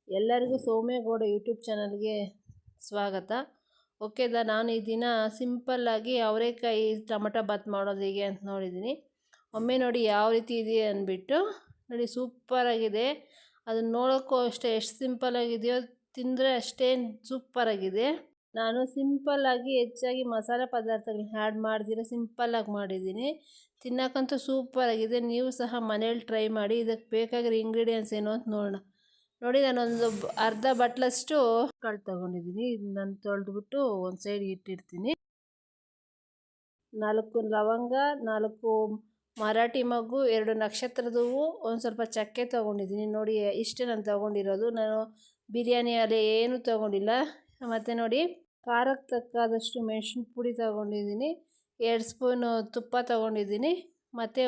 ಎಲ್ಲರಿಗೂ ಸೌಮ್ಯಗೌಡ ಯೂಟ್ಯೂಬ್ ಚಾನಲ್ಗೆ ಸ್ವಾಗತ. ಓಕೆ ನಾನು ಈ ದಿನ ಸಿಂಪಲ್ಲಾಗಿ ಅವರೆಕಾಯಿ ಟೊಮಟೊ ಬಾತ್ ಮಾಡೋದು ಹೇಗೆ ಅಂತ ನೋಡಿದ್ದೀನಿ. ಒಮ್ಮೆ ನೋಡಿ ಯಾವ ರೀತಿ ಇದೆ ಅಂದ್ಬಿಟ್ಟು ನೋಡಿ, ಸೂಪರಾಗಿದೆ. ಅದನ್ನು ನೋಡೋಕ್ಕೂ ಅಷ್ಟೇ ಎಷ್ಟು ಸಿಂಪಲ್ಲಾಗಿದೆಯೋ, ತಿಂದರೆ ಅಷ್ಟೇ ಸೂಪರಾಗಿದೆ. ನಾನು ಸಿಂಪಲ್ಲಾಗಿ ಹೆಚ್ಚಾಗಿ ಮಸಾಲೆ ಪದಾರ್ಥಗಳನ್ನ ಆ್ಯಡ್ ಮಾಡ್ದಿರ ಸಿಂಪಲ್ಲಾಗಿ ಮಾಡಿದ್ದೀನಿ. ತಿನ್ನೋಕ್ಕಂತೂ ಸೂಪರಾಗಿದೆ. ನೀವು ಸಹ ಮನೇಲಿ ಟ್ರೈ ಮಾಡಿ. ಇದಕ್ಕೆ ಬೇಕಾಗಿರೋ ಇಂಗ್ರೀಡಿಯೆಂಟ್ಸ್ ಏನು ಅಂತ ನೋಡೋಣ. ನೋಡಿ, ನಾನೊಂದು ಅರ್ಧ ಬಟ್ಲಷ್ಟು ಕಾಳು ತೊಗೊಂಡಿದ್ದೀನಿ. ಇದನ್ನ ನಾನು ತೊಳೆದ್ಬಿಟ್ಟು ಒಂದು ಸೈಡ್ ಇಟ್ಟಿರ್ತೀನಿ. 4 ಲವಂಗ, 4 ಮರಾಠಿ ಮೊಗ್ಗು, 2 ನಕ್ಷತ್ರದ ಹೂವು, ಒಂದು ಸ್ವಲ್ಪ ಚಕ್ಕೆ ತೊಗೊಂಡಿದ್ದೀನಿ. ನೋಡಿ, ಇಷ್ಟೇ ನಾನು ತೊಗೊಂಡಿರೋದು. ನಾನು ಬಿರಿಯಾನಿ ಎಲೆ ಏನೂ ತೊಗೊಂಡಿಲ್ಲ. ಮತ್ತು ನೋಡಿ, ಖಾರಕ್ಕೆ ತಕ್ಕಾದಷ್ಟು ಮೆಣಸಿನ ಪುಡಿ ತೊಗೊಂಡಿದ್ದೀನಿ. 2 ಸ್ಪೂನು ತುಪ್ಪ ತೊಗೊಂಡಿದ್ದೀನಿ. ಮತ್ತು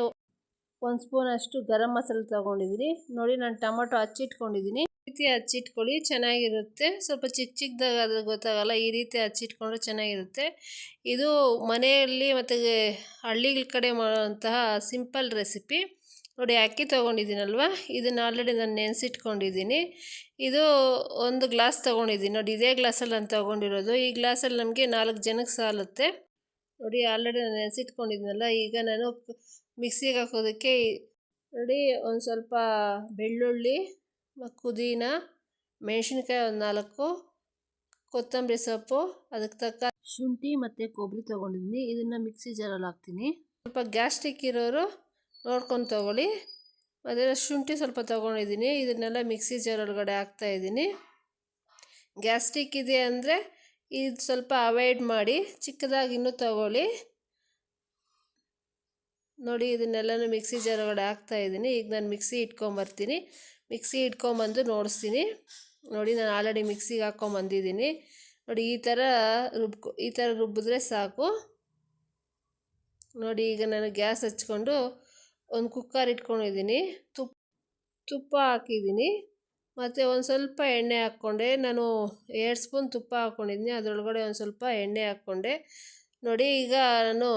1 ಸ್ಪೂನಷ್ಟು ಗರಂ ಮಸಾಲೆ ತೊಗೊಂಡಿದ್ದೀನಿ. ನೋಡಿ, ನಾನು ಟೊಮೊಟೊ ಹಚ್ಚಿಟ್ಕೊಂಡಿದ್ದೀನಿ. ಈ ರೀತಿ ಹಚ್ಚಿಟ್ಕೊಳ್ಳಿ, ಚೆನ್ನಾಗಿರುತ್ತೆ. ಸ್ವಲ್ಪ ಚಿಕ್ಕದಾಗಿ ಅದು ಗೊತ್ತಾಗಲ್ಲ. ಈ ರೀತಿ ಹಚ್ಚಿಟ್ಕೊಂಡ್ರೆ ಚೆನ್ನಾಗಿರುತ್ತೆ. ಇದು ಮನೆಯಲ್ಲಿ ಮತ್ತು ಹಳ್ಳಿಗಳ ಕಡೆ ಮಾಡುವಂತಹ ಸಿಂಪಲ್ ರೆಸಿಪಿ. ನೋಡಿ, ಅಕ್ಕಿ ತೊಗೊಂಡಿದ್ದೀನಲ್ವ, ಇದನ್ನು ಆಲ್ರೆಡಿ ನಾನು ನೆನೆಸಿಟ್ಕೊಂಡಿದ್ದೀನಿ. ಇದು 1 ಗ್ಲಾಸ್ ತೊಗೊಂಡಿದ್ದೀನಿ. ನೋಡಿ, ಇದೇ ಗ್ಲಾಸಲ್ಲಿ ನಾನು ತೊಗೊಂಡಿರೋದು. ಈ ಗ್ಲಾಸಲ್ಲಿ ನಮಗೆ 4 ಜನಕ್ಕೆ ಸಾಲುತ್ತೆ. ನೋಡಿ, ಆಲ್ರೆಡಿ ನಾನು ನೆನೆಸಿಟ್ಕೊಂಡಿದ್ದೀನಲ್ಲ. ಈಗ ನಾನು ಮಿಕ್ಸಿಗೆ ಹಾಕೋದಕ್ಕೆ ನೋಡಿ, ಒಂದು ಸ್ವಲ್ಪ ಬೆಳ್ಳುಳ್ಳಿ, ಪುದೀನ, ಮೆಣಸಿನ್ಕಾಯಿ ಒಂದು 4, ಕೊತ್ತಂಬರಿ ಸೊಪ್ಪು, ಅದಕ್ಕೆ ತಕ್ಕ ಶುಂಠಿ ಮತ್ತು ಕೊಬ್ಬರಿ ತೊಗೊಂಡಿದ್ದೀನಿ. ಇದನ್ನು ಮಿಕ್ಸಿ ಜಾರಲ್ಲಿ ಹಾಕ್ತೀನಿ. ಸ್ವಲ್ಪ ಗ್ಯಾಸ್ಟ್ರಿಕ್ ಇರೋರು ನೋಡ್ಕೊಂಡು ತೊಗೊಳ್ಳಿ. ಮತ್ತು ಶುಂಠಿ ಸ್ವಲ್ಪ ತೊಗೊಂಡಿದ್ದೀನಿ. ಇದನ್ನೆಲ್ಲ ಮಿಕ್ಸಿ ಜಾರೊಳಗಡೆ ಹಾಕ್ತಾಯಿದ್ದೀನಿ. ಗ್ಯಾಸ್ಟ್ರಿಕ್ ಇದೆ ಅಂದರೆ ಇದು ಸ್ವಲ್ಪ ಅವಾಯ್ಡ್ ಮಾಡಿ, ಚಿಕ್ಕದಾಗಿ ಇನ್ನೂ ತೊಗೊಳ್ಳಿ. ನೋಡಿ, ಇದನ್ನೆಲ್ಲನೂ ಮಿಕ್ಸಿ ಜಾರ್ ಒಳಗಡೆ ಹಾಕ್ತಾಯಿದ್ದೀನಿ. ಈಗ ನಾನು ಮಿಕ್ಸಿ ಇಟ್ಕೊಂಬರ್ತೀನಿ. ಮಿಕ್ಸಿ ಇಟ್ಕೊಂಬಂದು ನೋಡಿಸ್ತೀನಿ. ನೋಡಿ, ನಾನು ಆಲ್ರೆಡಿ ಮಿಕ್ಸಿಗೆ ಹಾಕ್ಕೊಂಬಂದಿದ್ದೀನಿ. ನೋಡಿ, ಈ ಥರ ರುಬ್ಬಿದ್ರೆ ಸಾಕು. ನೋಡಿ, ಈಗ ನಾನು ಗ್ಯಾಸ್ ಹಚ್ಕೊಂಡು ಒಂದು ಕುಕ್ಕರ್ ಇಟ್ಕೊಂಡಿದ್ದೀನಿ. ತುಪ್ಪ ಹಾಕಿದ್ದೀನಿ. ಮತ್ತು ಒಂದು ಸ್ವಲ್ಪ ಎಣ್ಣೆ ಹಾಕ್ಕೊಂಡೆ. ನಾನು 2 ಸ್ಪೂನ್ ತುಪ್ಪ ಹಾಕ್ಕೊಂಡಿದ್ದೀನಿ. ಅದರೊಳಗಡೆ ಒಂದು ಸ್ವಲ್ಪ ಎಣ್ಣೆ ಹಾಕ್ಕೊಂಡೆ. ನೋಡಿ, ಈಗ ನಾನು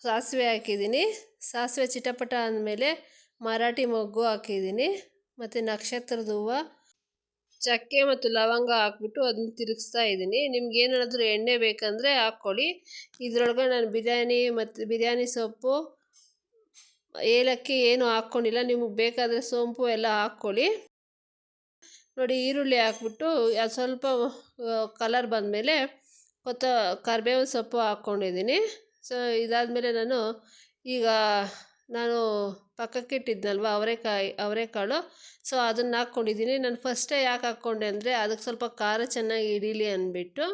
ಸಾಸಿವೆ ಹಾಕಿದ್ದೀನಿ. ಸಾಸಿವೆ ಚಿಟಪಟ ಅಂದಮೇಲೆ ಮರಾಠಿ ಮೊಗ್ಗು ಹಾಕಿದ್ದೀನಿ. ಮತ್ತು ನಕ್ಷತ್ರದ ಹೂವು, ಚಕ್ಕೆ ಮತ್ತು ಲವಂಗ ಹಾಕ್ಬಿಟ್ಟು ಅದನ್ನು ತಿರುಗಿಸ್ತಾ ಇದ್ದೀನಿ. ನಿಮ್ಗೆ ಏನಾದರೂ ಎಣ್ಣೆ ಬೇಕಂದರೆ ಹಾಕ್ಕೊಳ್ಳಿ. ಇದರೊಳಗೆ ನಾನು ಬಿರಿಯಾನಿ ಸೊಪ್ಪು, ಏಲಕ್ಕಿ ಏನು ಹಾಕ್ಕೊಂಡಿಲ್ಲ. ನಿಮಗೆ ಬೇಕಾದರೆ ಸೋಂಪು ಎಲ್ಲ ಹಾಕ್ಕೊಳ್ಳಿ. ನೋಡಿ, ಈರುಳ್ಳಿ ಹಾಕ್ಬಿಟ್ಟು ಅದು ಸ್ವಲ್ಪ ಕಲರ್ ಬಂದಮೇಲೆ ಕರಿಬೇವಿನ ಸೊಪ್ಪು ಹಾಕ್ಕೊಂಡಿದ್ದೀನಿ. ಸೊ ಇದಾದಮೇಲೆ ನಾನು ಪಕ್ಕಕ್ಕಿಟ್ಟಿದ್ನಲ್ವ ಅವರೆಕಾಳು, ಸೊ ಅದನ್ನು ಹಾಕ್ಕೊಂಡಿದ್ದೀನಿ. ನಾನು ಫಸ್ಟೇ ಯಾಕೆ ಹಾಕ್ಕೊಂಡೆ ಅಂದರೆ ಅದಕ್ಕೆ ಸ್ವಲ್ಪ ಖಾರ ಚೆನ್ನಾಗಿ ಹಿಡೀಲಿ ಅಂದ್ಬಿಟ್ಟು.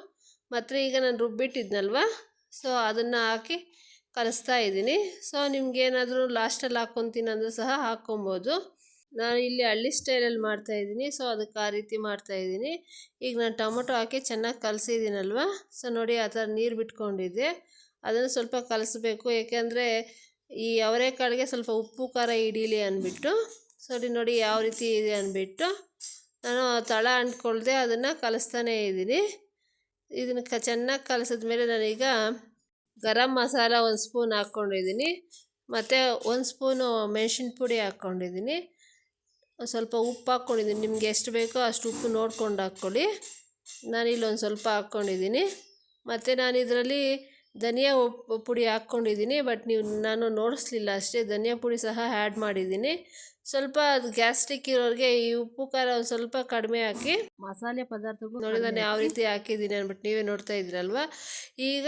ಮತ್ತು ಈಗ ನಾನು ರುಬ್ಬಿಟ್ಟಿದ್ನಲ್ವ, ಸೊ ಅದನ್ನು ಹಾಕಿ ಕಲಿಸ್ತಾ ಇದ್ದೀನಿ. ಸೊ ನಿಮ್ಗೇನಾದರೂ ಲಾಸ್ಟಲ್ಲಿ ಹಾಕ್ಕೊತೀನಿ ಅಂದರೂ ಸಹ ಹಾಕ್ಕೊಬೋದು. ನಾನು ಇಲ್ಲಿ ಹಳ್ಳಿ ಸ್ಟೈಲಲ್ಲಿ ಮಾಡ್ತಾಯಿದ್ದೀನಿ, ಸೊ ಅದಕ್ಕೆ ಆ ರೀತಿ ಮಾಡ್ತಾಯಿದ್ದೀನಿ. ಈಗ ನಾನು ಟೊಮೊಟೊ ಹಾಕಿ ಚೆನ್ನಾಗಿ ಕಲಸಿದ್ದೀನಲ್ವ, ಸೊ ನೋಡಿ ಆ ಥರ ನೀರು ಬಿಟ್ಕೊಂಡಿದ್ದೆ. ಅದನ್ನು ಸ್ವಲ್ಪ ಕಲಿಸ್ಬೇಕು, ಏಕೆಂದರೆ ಈ ಅವರೆಕಾಳಿಗೆ ಸ್ವಲ್ಪ ಉಪ್ಪು ಖಾರ ಹಿಡೀಲಿ ಅಂದ್ಬಿಟ್ಟು. ಸೊ ನೋಡಿ ಯಾವ ರೀತಿ ಇದೆ ಅಂದ್ಬಿಟ್ಟು ನಾನು ತಳ ಅಂಟ್ಕೊಳ್ದೆ ಅದನ್ನು ಕಲಿಸ್ತಾನೇ ಇದ್ದೀನಿ. ಇದನ್ನು ಚೆನ್ನಾಗಿ ಕಲಿಸಿದ್ಮೇಲೆ ನಾನೀಗ ಗರಂ ಮಸಾಲ 1 ಸ್ಪೂನ್ ಹಾಕ್ಕೊಂಡಿದ್ದೀನಿ. ಮತ್ತು 1 ಸ್ಪೂನು ಮೆಣಸಿನ ಪುಡಿ ಹಾಕ್ಕೊಂಡಿದ್ದೀನಿ. ಸ್ವಲ್ಪ ಉಪ್ಪು ಹಾಕ್ಕೊಂಡಿದ್ದೀನಿ. ನಿಮ್ಗೆ ಎಷ್ಟು ಬೇಕೋ ಅಷ್ಟು ಉಪ್ಪು ನೋಡ್ಕೊಂಡು ಹಾಕ್ಕೊಳ್ಳಿ. ನಾನಿಲ್ಲಿ ಒಂದು ಸ್ವಲ್ಪ ಹಾಕ್ಕೊಂಡಿದ್ದೀನಿ. ಮತ್ತು ನಾನು ಇದರಲ್ಲಿ ಧನಿಯಾ ಪುಡಿ ಹಾಕ್ಕೊಂಡಿದ್ದೀನಿ. ಬಟ್ ನಾನು ನೋಡಿಸ್ಲಿಲ್ಲ ಅಷ್ಟೇ. ಧನಿಯಾ ಪುಡಿ ಸಹ ಆ್ಯಡ್ ಮಾಡಿದ್ದೀನಿ. ಸ್ವಲ್ಪ ಅದು ಗ್ಯಾಸ್ಟ್ರಿಕ್ ಇರೋರಿಗೆ ಈ ಉಪ್ಪು ಖಾರ ಒಂದು ಸ್ವಲ್ಪ ಕಡಿಮೆ ಹಾಕಿ. ಮಸಾಲೆ ಪದಾರ್ಥಗಳು ನೋಡಿ ನಾನು ಯಾವ ರೀತಿ ಹಾಕಿದ್ದೀನಿ ಅಂದ್ಬಿಟ್ಟು ನೀವೇ ನೋಡ್ತಾ ಇದ್ದೀರಲ್ವ. ಈಗ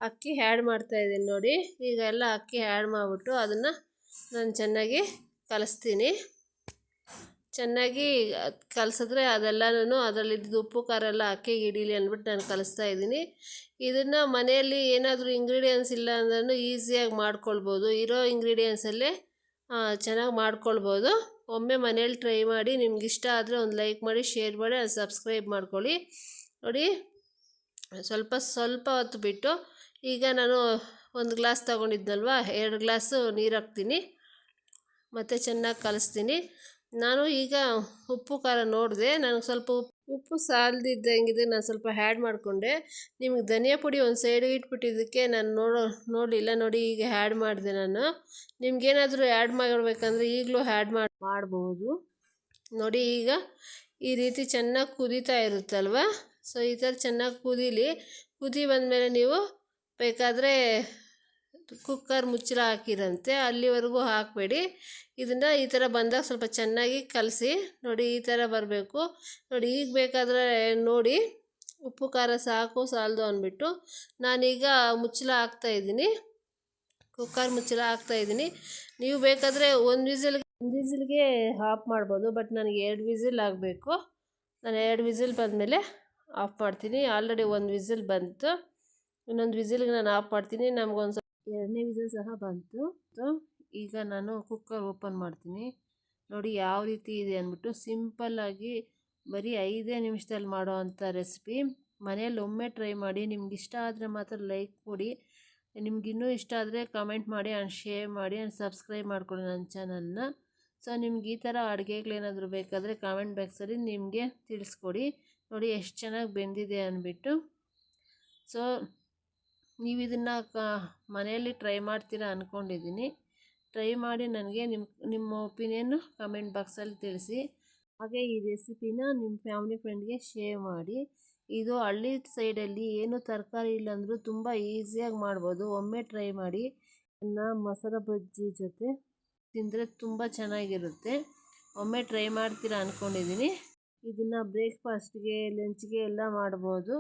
ಅಕ್ಕಿ ಆ್ಯಡ್ ಮಾಡ್ತಾಯಿದ್ದೀನಿ. ನೋಡಿ, ಈಗ ಎಲ್ಲ ಅಕ್ಕಿ ಆ್ಯಡ್ ಮಾಡಿಬಿಟ್ಟು ಅದನ್ನು ನಾನು ಚೆನ್ನಾಗಿ ಕಲಿಸ್ತೀನಿ. ಚೆನ್ನಾಗಿ ಕಲಸಿದ್ರೆ ಅದೆಲ್ಲನೂ ಅದರಲ್ಲಿದ್ದು ಉಪ್ಪು ಖಾರ ಎಲ್ಲ ಅಕ್ಕಿಗೆ ಹಿಡೀಲಿ ಅಂದ್ಬಿಟ್ಟು ನಾನು ಕಲಿಸ್ತಾ ಇದ್ದೀನಿ. ಇದನ್ನು ಮನೆಯಲ್ಲಿ ಏನಾದರೂ ಇಂಗ್ರೀಡಿಯೆಂಟ್ಸ್ ಇಲ್ಲ ಅಂದ್ರೂ ಈಸಿಯಾಗಿ ಮಾಡ್ಕೊಳ್ಬೋದು. ಇರೋ ಇಂಗ್ರೀಡಿಯೆಂಟ್ಸಲ್ಲೇ ಚೆನ್ನಾಗಿ ಮಾಡ್ಕೊಳ್ಬೋದು. ಒಮ್ಮೆ ಮನೇಲಿ ಟ್ರೈ ಮಾಡಿ. ನಿಮ್ಗೆ ಇಷ್ಟ ಆದರೆ ಒಂದು ಲೈಕ್ ಮಾಡಿ, ಶೇರ್ ಮಾಡಿ, ಸಬ್ಸ್ಕ್ರೈಬ್ ಮಾಡ್ಕೊಳ್ಳಿ. ನೋಡಿ, ಸ್ವಲ್ಪ ಹೊತ್ತು ಬಿಟ್ಟು ಈಗ ನಾನು 1 ಗ್ಲಾಸ್ ತೊಗೊಂಡಿದ್ನಲ್ವ, 2 ಗ್ಲಾಸು ನೀರು ಹಾಕ್ತೀನಿ. ಮತ್ತು ಚೆನ್ನಾಗಿ ಕಲಿಸ್ತೀನಿ. ನಾನು ಈಗ ಉಪ್ಪು ಖಾರ ನೋಡಿದೆ, ನನಗೆ ಸ್ವಲ್ಪ ಉಪ್ಪು ಸಾಲದಿದ್ದಂಗಿದೆ. ನಾನು ಸ್ವಲ್ಪ ಆ್ಯಡ್ ಮಾಡಿಕೊಂಡೆ. ನಿಮಗೆ ಧನಿಯಾ ಪುಡಿ ಒಂದು ಸೈಡಿಗೆ ಇಟ್ಬಿಟ್ಟಿದ್ದಕ್ಕೆ ನಾನು ನೋಡಲಿಲ್ಲ. ನೋಡಿ, ಈಗ ಆ್ಯಡ್ ಮಾಡಿದೆ ನಾನು. ನಿಮ್ಗೇನಾದರೂ ಆ್ಯಡ್ ಮಾಡಬೇಕಂದ್ರೆ ಈಗಲೂ ಆ್ಯಡ್ ಮಾಡ್ಬೋದು. ನೋಡಿ ಈಗ ಈ ರೀತಿ ಚೆನ್ನಾಗಿ ಕುದೀತಾ ಇರುತ್ತಲ್ವ. ಸೊ ಈ ಥರ ಚೆನ್ನಾಗಿ ಕುದಿ ಬಂದಮೇಲೆ ನೀವು ಬೇಕಾದರೆ ಕುಕ್ಕರ್ ಮುಚ್ಚಳ ಹಾಕಿರಂತೆ ಅಲ್ಲಿವರೆಗೂ ಹಾಕಬೇಡಿ. ಇದನ್ನು ಈ ಥರ ಬಂದಾಗ ಸ್ವಲ್ಪ ಚೆನ್ನಾಗಿ ಕಲಸಿ. ನೋಡಿ ಈ ಥರ ಬರಬೇಕು. ನೋಡಿ ಈಗ ಬೇಕಾದರೆ ನೋಡಿ ಉಪ್ಪು ಖಾರ ಸಾಕು ಸಾಲದು ಅಂದ್ಬಿಟ್ಟು ನಾನೀಗ ಮುಚ್ಚಳ ಹಾಕ್ತಾಯಿದ್ದೀನಿ, ಕುಕ್ಕರ್ ಮುಚ್ಚಳ ಹಾಕ್ತಾಯಿದ್ದೀನಿ. ನೀವು ಬೇಕಾದರೆ ಒಂದು ವಿಸಿಲ್ಗೆ ಆಫ್ ಮಾಡ್ಬೋದು, ಬಟ್ ನನಗೆ 2 ವಿಸಿಲ್ ಆಗಬೇಕು. ನಾನು 2 ವಿಸಿಲ್ ಬಂದಮೇಲೆ ಆಫ್ ಮಾಡ್ತೀನಿ. ಆಲ್ರೆಡಿ 1 ವಿಸಿಲ್ ಬಂತು, ಇನ್ನೊಂದು ವಿಸಿಲ್ಗೆ ನಾನು ಆಫ್ ಮಾಡ್ತೀನಿ. ನಮಗೊಂದು 2ನೇ ವಿಸಿಲ್ ಸಹ ಬಂತು. ಈಗ ನಾನು ಕುಕ್ಕರ್ ಓಪನ್ ಮಾಡ್ತೀನಿ. ನೋಡಿ ಯಾವ ರೀತಿ ಇದೆ ಅಂದ್ಬಿಟ್ಟು ಸಿಂಪಲ್ಲಾಗಿ ಬರೀ 5 ನಿಮಿಷದಲ್ಲಿ ಮಾಡೋ ಅಂಥ ರೆಸಿಪಿ. ಮನೇಲಿ ಒಮ್ಮೆ ಟ್ರೈ ಮಾಡಿ. ನಿಮ್ಗೆ ಇಷ್ಟ ಆದರೆ ಮಾತ್ರ ಲೈಕ್ ಕೊಡಿ. ನಿಮ್ಗಿನ್ನೂ ಇಷ್ಟ ಆದರೆ ಕಮೆಂಟ್ ಮಾಡಿ ಆ್ಯಂಡ್ ಶೇರ್ ಮಾಡಿ ಆ್ಯಂಡ್ ಸಬ್ಸ್ಕ್ರೈಬ್ ಮಾಡ್ಕೊಳ್ಳಿ ನನ್ನ ಚಾನಲ್ನ. ಸೊ ನಿಮ್ಗೆ ಈ ಥರ ಅಡುಗೆಗಳೇನಾದರೂ ಬೇಕಾದರೆ ಕಾಮೆಂಟ್ ಬಾಕ್ಸಲ್ಲಿ ನಿಮಗೆ ತಿಳಿಸ್ಕೊಡಿ. ನೋಡಿ ಎಷ್ಟು ಚೆನ್ನಾಗಿ ಬೆಂದಿದೆ ಅಂದ್ಬಿಟ್ಟು. ಸೊ ನೀವು ಇದನ್ನು ಮನೆಯಲ್ಲಿ ಟ್ರೈ ಮಾಡ್ತೀರಾ ಅಂದ್ಕೊಂಡಿದ್ದೀನಿ. ಟ್ರೈ ಮಾಡಿ ನನಗೆ ನಿಮ್ಮ ಒಪಿನಿಯನ್ನು ಕಮೆಂಟ್ ಬಾಕ್ಸಲ್ಲಿ ತಿಳಿಸಿ. ಹಾಗೆ ಈ ರೆಸಿಪಿನ ನಿಮ್ಮ ಫ್ಯಾಮಿಲಿ ಫ್ರೆಂಡ್ಗೆ ಶೇರ್ ಮಾಡಿ. ಇದು ಹಳ್ಳಿ ಸೈಡಲ್ಲಿ ಏನು ತರಕಾರಿ ಇಲ್ಲಾಂದರೂ ತುಂಬ ಈಸಿಯಾಗಿ ಮಾಡ್ಬೋದು. ಒಮ್ಮೆ ಟ್ರೈ ಮಾಡಿ. ಮಸಾಲ ಬಜ್ಜಿ ಜೊತೆ ತಿಂದರೆ ತುಂಬ ಚೆನ್ನಾಗಿರುತ್ತೆ. ಒಮ್ಮೆ ಟ್ರೈ ಮಾಡ್ತೀರಾ ಅಂದ್ಕೊಂಡಿದ್ದೀನಿ. ಇದನ್ನು ಬ್ರೇಕ್ಫಾಸ್ಟ್ಗೆ ಲಂಚ್ಗೆ ಎಲ್ಲ ಮಾಡ್ಬೋದು.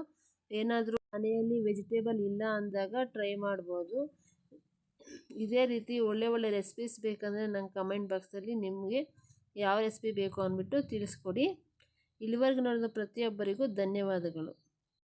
ಏನಾದರೂ ಮನೆಯಲ್ಲಿ ವೆಜಿಟೇಬಲ್ ಇಲ್ಲ ಅಂದಾಗ ಟ್ರೈ ಮಾಡ್ಬೋದು. ಇದೇ ರೀತಿ ಒಳ್ಳೆ ರೆಸಿಪೀಸ್ ಬೇಕಂದರೆ ನಂಗೆ ಕಮೆಂಟ್ ಬಾಕ್ಸಲ್ಲಿ ನಿಮಗೆ ಯಾವ ರೆಸಿಪಿ ಬೇಕು ಅಂದ್ಬಿಟ್ಟು ತಿಳಿಸ್ಕೊಡಿ. ಇಲ್ಲಿವರೆಗೂ ನೋಡಿದ ಪ್ರತಿಯೊಬ್ಬರಿಗೂ ಧನ್ಯವಾದಗಳು.